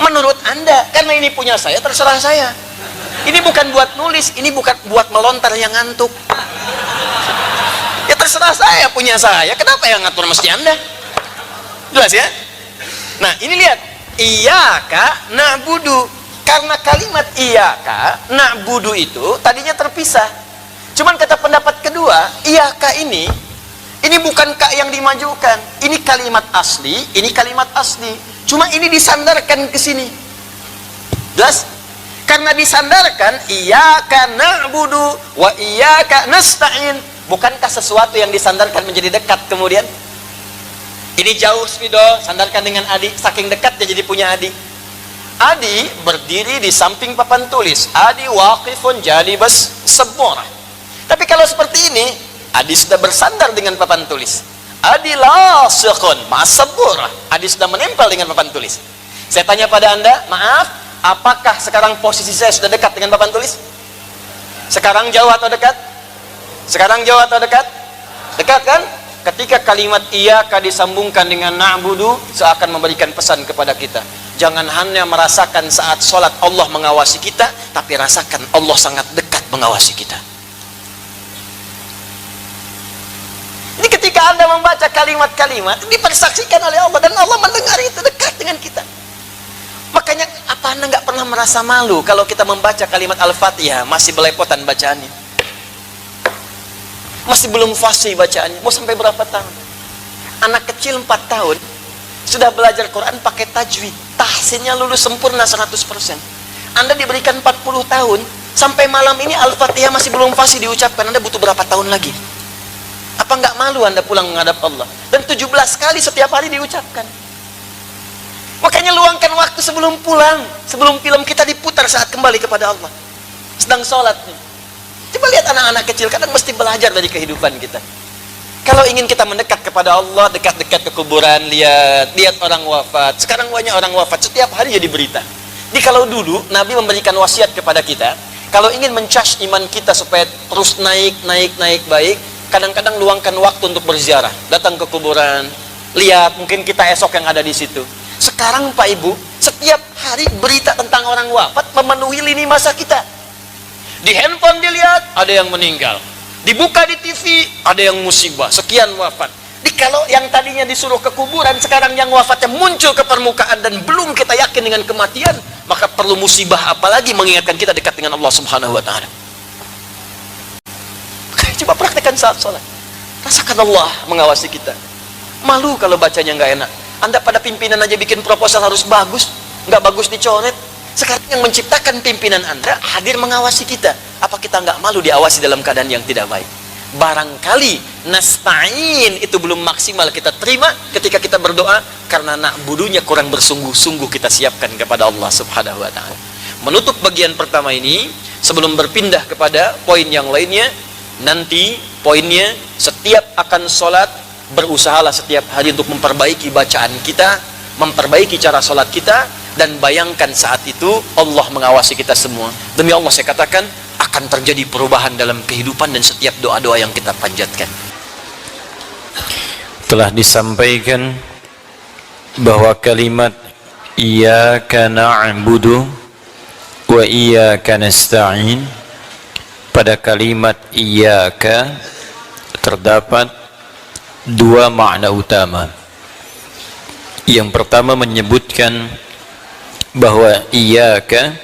Menurut Anda, karena ini punya saya, terserah saya. Ini bukan buat nulis, ini bukan buat melontar yang ngantuk. Ya terserah saya, punya saya. Kenapa yang ngatur mesti Anda? Jelas ya? Nah, ini lihat. Iyyaka na'budu. Karena kalimat iyyaka na'budu itu tadinya terpisah. Cuman kata pendapat kedua, iyyaka ini bukan ka yang dimajukan. Ini kalimat asli, ini kalimat asli. Cuma ini disandarkan ke sini. Jelas? Karena disandarkan, iyyaka na'budu wa iyyaka nasta'in. Bukankah sesuatu yang disandarkan menjadi dekat kemudian? Ini jauh Spido, sandarkan dengan adik, saking dekatnya jadi punya adik. Adi berdiri di samping papan tulis, Adi waqifun jadi sebor. Tapi kalau seperti ini, Adi sudah bersandar dengan papan tulis. Adi lasiqun ma'as-sabur. Adi sudah menempel dengan papan tulis. Saya tanya pada Anda, maaf, apakah sekarang posisi saya sudah dekat dengan papan tulis? Sekarang jauh atau dekat? Sekarang jauh atau dekat? Dekat kan? Ketika kalimat iyyaka disambungkan dengan na'budu, seakan memberikan pesan kepada kita. Jangan hanya merasakan saat sholat Allah mengawasi kita, tapi rasakan Allah sangat dekat mengawasi kita. Ini ketika Anda membaca kalimat-kalimat, dipersaksikan oleh Allah, dan Allah mendengar itu, dekat dengan kita. Makanya apa Anda nggak pernah merasa malu kalau kita membaca kalimat Al-Fatihah masih belepotan bacaannya? Masih belum fasih bacaannya. Mau sampai berapa tahun? Anak kecil 4 tahun sudah belajar Quran pakai tajwid, tahsinnya lulus sempurna 100%. Anda diberikan 40 tahun, sampai malam ini Al-Fatihah masih belum fasih diucapkan. Anda butuh berapa tahun lagi? Apa nggak malu Anda pulang menghadap Allah? Dan 17 kali setiap hari diucapkan. Makanya luangkan waktu sebelum pulang, sebelum film kita diputar saat kembali kepada Allah. Sedang sholat nih. Coba lihat anak-anak kecil, kadang mesti belajar dari kehidupan kita. Kalau ingin kita mendekat kepada Allah, dekat-dekat ke kuburan, lihat orang wafat. Sekarang banyak orang wafat, setiap hari jadi berita. Jadi kalau dulu Nabi memberikan wasiat kepada kita, kalau ingin mencas iman kita supaya terus naik baik, kadang-kadang luangkan waktu untuk berziarah, datang ke kuburan, lihat mungkin kita esok yang ada di situ. Sekarang Pak Ibu, setiap hari berita tentang orang wafat memenuhi lini masa kita. Di handphone dilihat, ada yang meninggal. Dibuka di TV, ada yang musibah, sekian wafat. Jadi kalau yang tadinya disuruh ke kuburan, sekarang yang wafatnya muncul ke permukaan dan belum kita yakin dengan kematian, maka perlu musibah apalagi mengingatkan kita dekat dengan Allah Subhanahu wa Ta'ala. Coba praktekkan saat sholat. Rasakan Allah mengawasi kita. Malu kalau bacanya nggak enak. Anda pada pimpinan aja bikin proposal harus bagus, nggak bagus dicoret. Sekarang yang menciptakan pimpinan Anda hadir mengawasi kita. Apa kita nggak malu diawasi dalam keadaan yang tidak baik? Barangkali nasta'in itu belum maksimal kita terima ketika kita berdoa, karena na'budunya kurang bersungguh-sungguh kita siapkan kepada Allah Subhanahu wa Ta'ala. Menutup bagian pertama ini, sebelum berpindah kepada poin yang lainnya, nanti poinnya setiap akan sholat, berusahalah setiap hari untuk memperbaiki bacaan kita, memperbaiki cara sholat kita. Dan bayangkan saat itu Allah mengawasi kita semua. Demi Allah saya katakan, akan terjadi perubahan dalam kehidupan dan setiap doa-doa yang kita panjatkan. Telah disampaikan bahwa kalimat iyyaka na'budu wa iyyaka nasta'in, pada kalimat iyyaka terdapat dua makna utama. Yang pertama menyebutkan bahwa iyyaka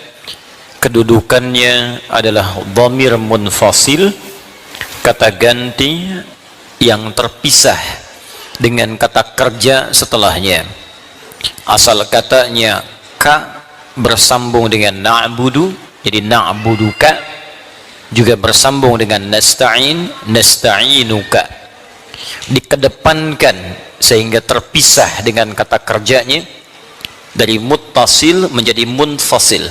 kedudukannya adalah dhamir munfasil, kata ganti yang terpisah dengan kata kerja setelahnya. Asal katanya ka bersambung dengan na'budu, jadi na'buduka, juga bersambung dengan nasta'in, nasta'inuka. Dikedepankan sehingga terpisah dengan kata kerjanya dari muttasil menjadi munfasil.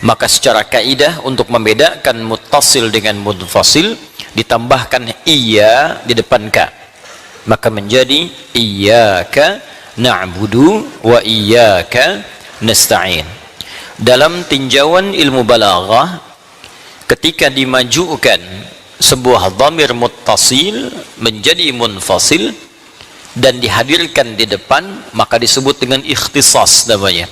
Maka secara kaidah untuk membedakan muttasil dengan munfasil ditambahkan iya di depan ka, maka menjadi iyyaka na'budu wa iyyaka nasta'in. Dalam tinjauan ilmu balaghah, ketika dimajukan sebuah dhamir muttasil menjadi munfasil dan dihadirkan di depan, maka disebut dengan ikhtisas namanya.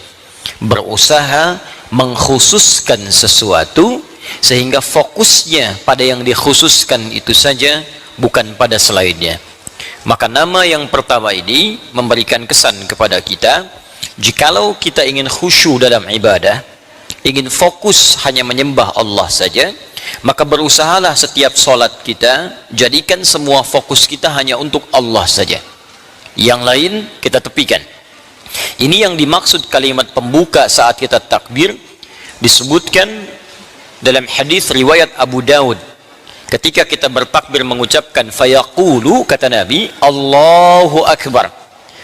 Berusaha mengkhususkan sesuatu sehingga fokusnya pada yang dikhususkan itu saja, bukan pada selainnya. Maka nama yang pertama ini memberikan kesan kepada kita, jikalau kita ingin khusyuk dalam ibadah, ingin fokus hanya menyembah Allah saja, maka berusahalah setiap solat kita jadikan semua fokus kita hanya untuk Allah saja. Yang lain kita tepikan. Ini yang dimaksud kalimat pembuka saat kita takbir, Disebutkan dalam hadis riwayat Abu Daud, ketika kita bertakbir mengucapkan fayaqulu, kata Nabi, Allahu Akbar.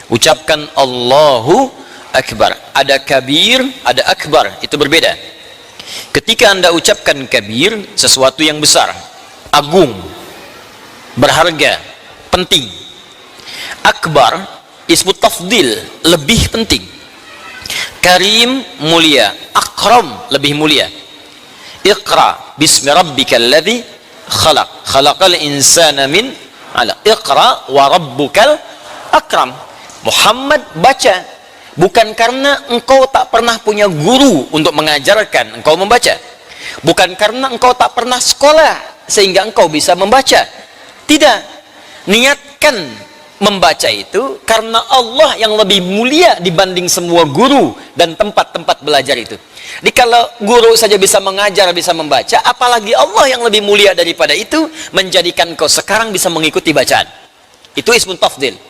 Ucapkan Allahu Akbar. Ada kabir, ada akbar, itu berbeda. Ketika Anda ucapkan kabir, sesuatu yang besar, agung, berharga, penting. Akbar ismu tafdil, lebih penting. Karim, mulia. Akram, lebih mulia. Iqra bismi rabbikal ladzi khalaq, khalaqal insana min 'alaq. Iqra wa rabbukal akram. Muhammad, baca. Bukan karena engkau tak pernah punya guru untuk mengajarkan engkau membaca. Bukan karena engkau tak pernah sekolah sehingga engkau bisa membaca. Tidak. Niatkan membaca itu karena Allah yang lebih mulia dibanding semua guru dan tempat-tempat belajar itu. Jadi kalau guru saja bisa mengajar, bisa membaca, apalagi Allah yang lebih mulia daripada itu menjadikan kau sekarang bisa mengikuti bacaan. Itu ismun tafdil.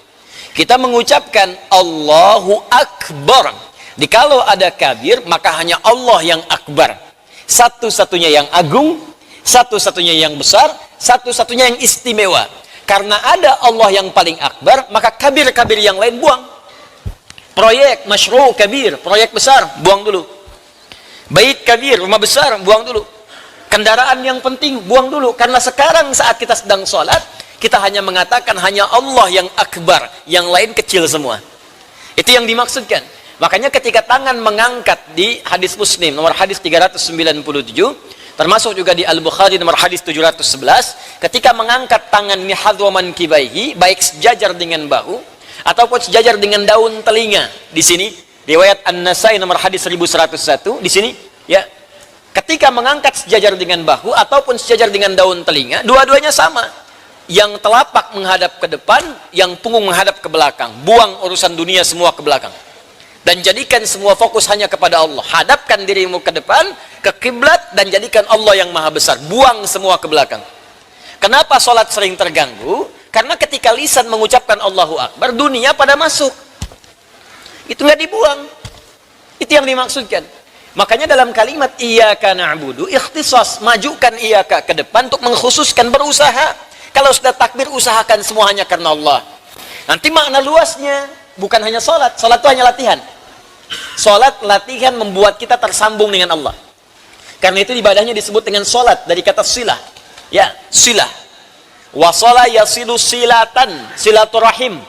Kita mengucapkan Allahu Akbar. Jikalau ada kabir, maka hanya Allah yang akbar. Satu-satunya yang agung, satu-satunya yang besar, satu-satunya yang istimewa. Karena ada Allah yang paling akbar, maka kabir-kabir yang lain buang. Proyek masyru' kabir, proyek besar, buang dulu. Bait kabir, rumah besar, buang dulu. Kendaraan yang penting, buang dulu. Karena sekarang saat kita sedang sholat, kita hanya mengatakan hanya Allah yang akbar, yang lain kecil semua. Itu yang dimaksudkan. Makanya ketika tangan mengangkat di hadis Muslim, nomor hadis 397, termasuk juga di Al-Bukhari nomor hadis 711, ketika mengangkat tangan mihadwa mankibaihi, baik sejajar dengan bahu ataupun sejajar dengan daun telinga. Di sini riwayat An-Nasai nomor hadis 1101, di sini ya. Ketika mengangkat sejajar dengan bahu ataupun sejajar dengan daun telinga, dua-duanya sama. Yang telapak menghadap ke depan, yang punggung menghadap ke belakang. Buang urusan dunia semua ke belakang. Dan jadikan semua fokus hanya kepada Allah. Hadapkan dirimu ke depan, ke kiblat, dan jadikan Allah yang maha besar. Buang semua ke belakang. Kenapa sholat sering terganggu? Karena ketika lisan mengucapkan Allahu Akbar, dunia pada masuk. Itu nggak dibuang. Itu yang dimaksudkan. Makanya dalam kalimat iyyaka na'budu, ikhtisas, majukan iyyaka ke depan untuk mengkhususkan, berusaha. Kalau sudah takbir, usahakan semuanya karena Allah. Nanti makna luasnya bukan hanya sholat. Sholat itu hanya latihan. Sholat, latihan membuat kita tersambung dengan Allah. Karena itu ibadahnya disebut dengan sholat, dari kata silah. Ya, silah. Wasala yasilu silatan, silaturahim.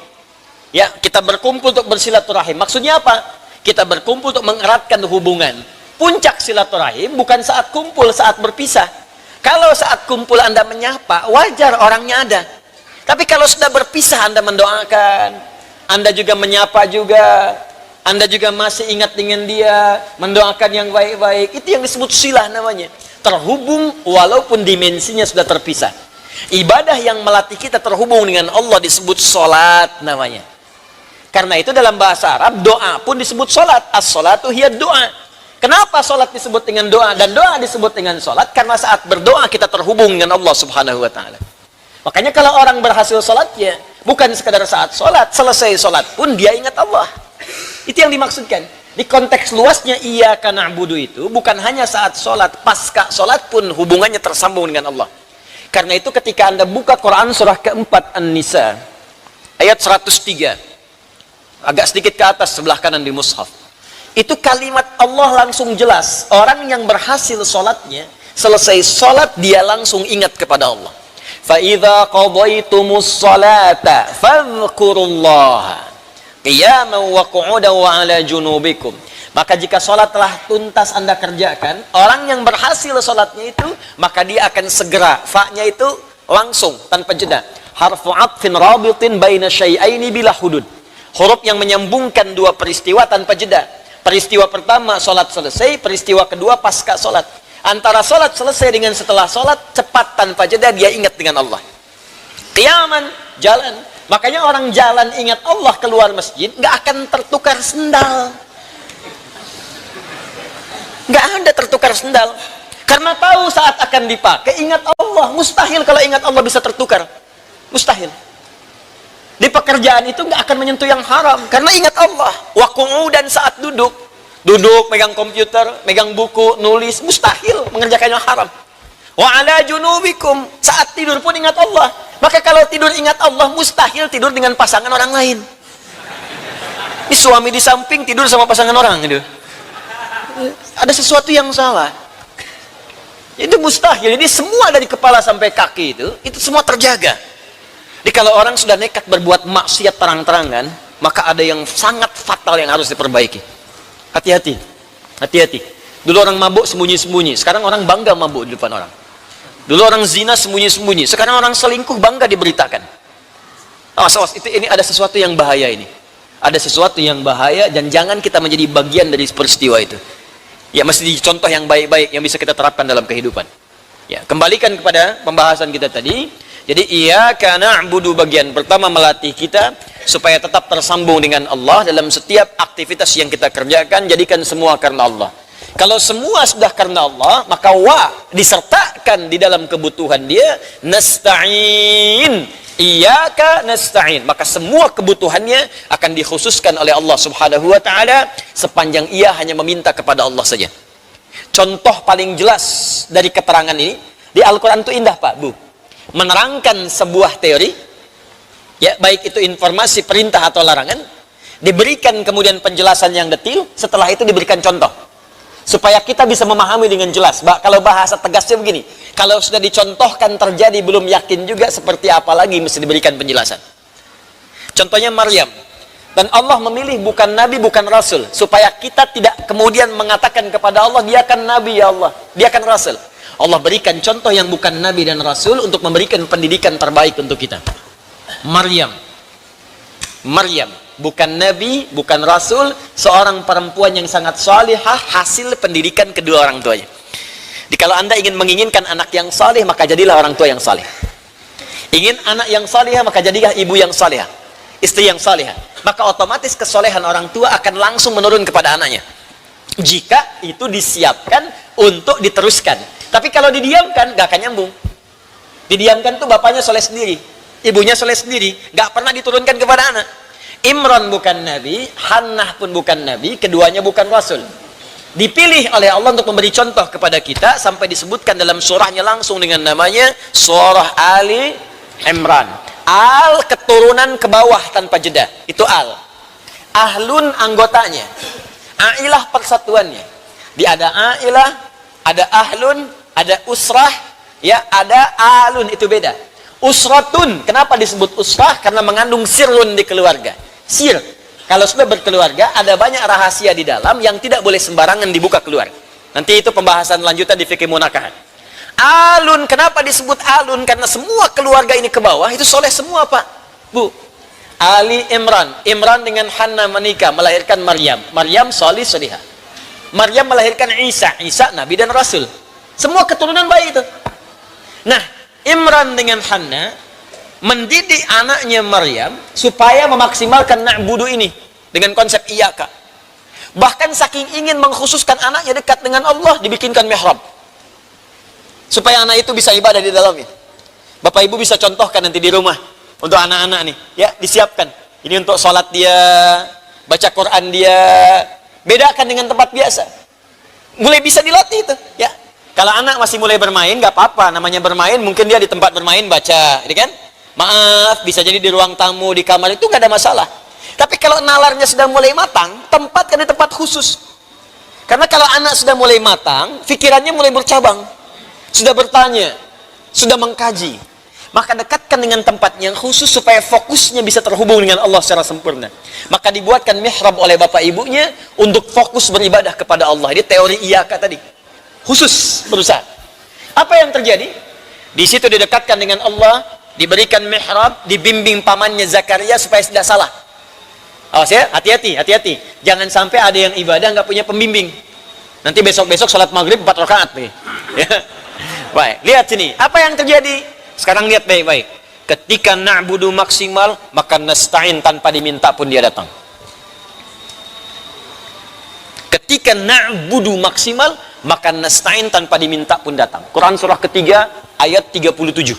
Ya, kita berkumpul untuk bersilaturahim. Maksudnya apa? Kita berkumpul untuk mengeratkan hubungan. Puncak silaturahim bukan saat kumpul, saat berpisah. Kalau saat kumpul Anda menyapa, wajar orangnya ada. Tapi kalau sudah berpisah, Anda mendoakan, Anda juga menyapa juga, Anda juga masih ingat dengan dia, mendoakan yang baik-baik, itu yang disebut silah namanya. Terhubung walaupun dimensinya sudah terpisah. Ibadah yang melatih kita terhubung dengan Allah disebut sholat namanya. Karena itu dalam bahasa Arab, doa pun disebut sholat. As-sholatu hiya doa. Kenapa sholat disebut dengan doa dan doa disebut dengan sholat? Karena saat berdoa kita terhubung dengan Allah subhanahu wa ta'ala. Makanya kalau orang berhasil sholatnya, bukan sekadar saat sholat, selesai sholat pun dia ingat Allah. Itu yang dimaksudkan. Di konteks luasnya iyyaka na'budu itu, bukan hanya saat sholat, pasca sholat pun hubungannya tersambung dengan Allah. Karena itu ketika Anda buka Quran surah keempat An-Nisa, ayat 103, agak sedikit ke atas sebelah kanan di mushaf. Itu kalimat Allah langsung jelas. Orang yang berhasil sholatnya, selesai sholat dia langsung ingat kepada Allah. فَإِذَا قَضَيْتُمُ الصَّلَاةَ فَاذْكُرُوا اللَّهَ قِيَامًا وَقُعُودًا وَعَلَى جُنُوبِكُمْ. Maka jika sholat telah tuntas Anda kerjakan, orang yang berhasil sholatnya itu, maka dia akan segera, fa-nya itu langsung, tanpa jeda. Harfu atfin rabitin baina syai'aini bila hudud. Huruf yang menyambungkan dua peristiwa tanpa jeda. Peristiwa pertama sholat selesai, peristiwa kedua pasca sholat. Antara sholat selesai dengan setelah sholat, cepat tanpa jeda dia ingat dengan Allah. Qiyaman, jalan. Makanya orang jalan ingat Allah keluar masjid, nggak akan tertukar sendal. Nggak ada tertukar sendal. Karena tahu saat akan dipakai, ingat Allah. Mustahil kalau ingat Allah bisa tertukar. Mustahil. Di pekerjaan itu nggak akan menyentuh yang haram karena ingat Allah. Wa qu'udan saat duduk, Duduk, megang komputer, megang buku, nulis, mustahil mengerjakan yang haram. Wa ala junubikum, saat tidur pun ingat Allah. Maka kalau tidur ingat Allah, mustahil tidur dengan pasangan orang lain. Ini suami di samping tidur sama pasangan orang gitu. Ada sesuatu yang salah. Itu mustahil. Jadi semua dari kepala sampai kaki itu semua terjaga. Jadi kalau orang sudah nekat berbuat maksiat terang-terangan, maka ada yang sangat fatal yang harus diperbaiki. Hati-hati, hati-hati. Dulu orang mabuk sembunyi-sembunyi, sekarang orang bangga mabuk di depan orang. Dulu orang zina sembunyi-sembunyi, sekarang orang selingkuh bangga diberitakan. Awas, ini ada sesuatu yang bahaya ini. Ada sesuatu yang bahaya dan jangan kita menjadi bagian dari peristiwa itu. Ya, mesti contoh yang baik-baik yang bisa kita terapkan dalam kehidupan. Ya, kembalikan kepada pembahasan kita tadi. Jadi iyyaka na'budu bagian pertama melatih kita supaya tetap tersambung dengan Allah dalam setiap aktivitas yang kita kerjakan, jadikan semua karena Allah. Kalau semua sudah karena Allah, maka wa disertakan di dalam kebutuhan dia, nasta'in, iyyaka nasta'in, maka semua kebutuhannya akan dikhususkan oleh Allah Subhanahu wa taala sepanjang ia hanya meminta kepada Allah saja. Contoh paling jelas dari keterangan ini di Al-Qur'an itu indah, Pak, Bu. Menerangkan sebuah teori, ya, baik itu informasi perintah atau larangan, diberikan kemudian penjelasan yang detail, setelah itu diberikan contoh supaya kita bisa memahami dengan jelas. Kalau bahasa tegasnya begini, kalau sudah dicontohkan terjadi belum yakin juga seperti apa lagi mesti diberikan penjelasan. Contohnya Maryam, dan Allah memilih bukan nabi bukan rasul supaya kita tidak kemudian mengatakan kepada Allah dia kan nabi, ya Allah dia kan rasul. Allah berikan contoh yang bukan nabi dan rasul untuk memberikan pendidikan terbaik untuk kita. Maryam bukan nabi, bukan rasul, seorang perempuan yang sangat salihah, hasil pendidikan kedua orang tuanya. Jadi kalau Anda menginginkan anak yang salih, maka jadilah orang tua yang salih. Ingin anak yang salihah, maka jadilah ibu yang salihah, istri yang salihah. Maka otomatis kesolehan orang tua akan langsung menurun kepada anaknya, jika itu disiapkan untuk diteruskan. Tapi kalau didiamkan, gak akan nyambung. Didiamkan tuh bapaknya soleh sendiri, ibunya soleh sendiri, gak pernah diturunkan kepada anak. Imran bukan nabi, Hannah pun bukan nabi, keduanya bukan rasul. Dipilih oleh Allah untuk memberi contoh kepada kita, sampai disebutkan dalam surahnya langsung dengan namanya surah Ali Imran. Al, keturunan ke bawah tanpa jeda, itu al. Ahlun anggotanya, ailah persatuannya. Dia ada ailah, ada ahlun, ada usrah, ya, ada alun, itu beda. Usratun, kenapa disebut usrah? Karena mengandung sirrun di keluarga. Sir, kalau sudah berkeluarga, ada banyak rahasia di dalam yang tidak boleh sembarangan dibuka keluar. Nanti itu pembahasan lanjutan di fikih munakahat. Alun, kenapa disebut alun? Karena semua keluarga ini ke bawah, itu soleh semua, Pak, Bu. Ali Imran dengan Hannah menikah, melahirkan Maryam solih solihah. Maryam melahirkan Isa nabi dan rasul. Semua keturunan baik itu. Nah, Imran dengan Hannah mendidik anaknya Maryam supaya memaksimalkan na'budu ini dengan konsep iyyaka. Bahkan saking ingin mengkhususkan anaknya dekat dengan Allah, dibikinkan mihrab supaya anak itu bisa ibadah di dalamnya. Bapak Ibu bisa contohkan nanti di rumah untuk anak-anak nih, ya, disiapkan. Ini untuk sholat dia, baca Quran dia, bedakan dengan tempat biasa. Mulai bisa dilatih itu, ya. Kalau anak masih mulai bermain, nggak apa-apa, namanya bermain, mungkin dia di tempat bermain baca, ini kan? Maaf, bisa jadi di ruang tamu, di kamar, itu nggak ada masalah. Tapi kalau nalarnya sudah mulai matang, tempatkan di tempat khusus. Karena kalau anak sudah mulai matang, pikirannya mulai bercabang, sudah bertanya, sudah mengkaji, maka dekatkan dengan tempat yang khusus supaya fokusnya bisa terhubung dengan Allah secara sempurna. Maka dibuatkan mihrab oleh bapak ibunya untuk fokus beribadah kepada Allah. Ini teori iyyaka tadi. Khusus berusaha. Apa yang terjadi? Di situ didekatkan dengan Allah, diberikan mihrab, dibimbing pamannya Zakaria supaya tidak salah. Awas ya, hati-hati. Jangan sampai ada yang ibadah nggak punya pembimbing. Nanti besok-besok sholat maghrib 4 rakaat nih. Ya. Baik, lihat sini. Apa yang terjadi? Sekarang lihat baik-baik. Ketika na'budu maksimal, maka nasta'in tanpa diminta pun dia datang. Ketika na'budu maksimal, maka nasta'in tanpa diminta pun datang. Quran surah ketiga ayat 37.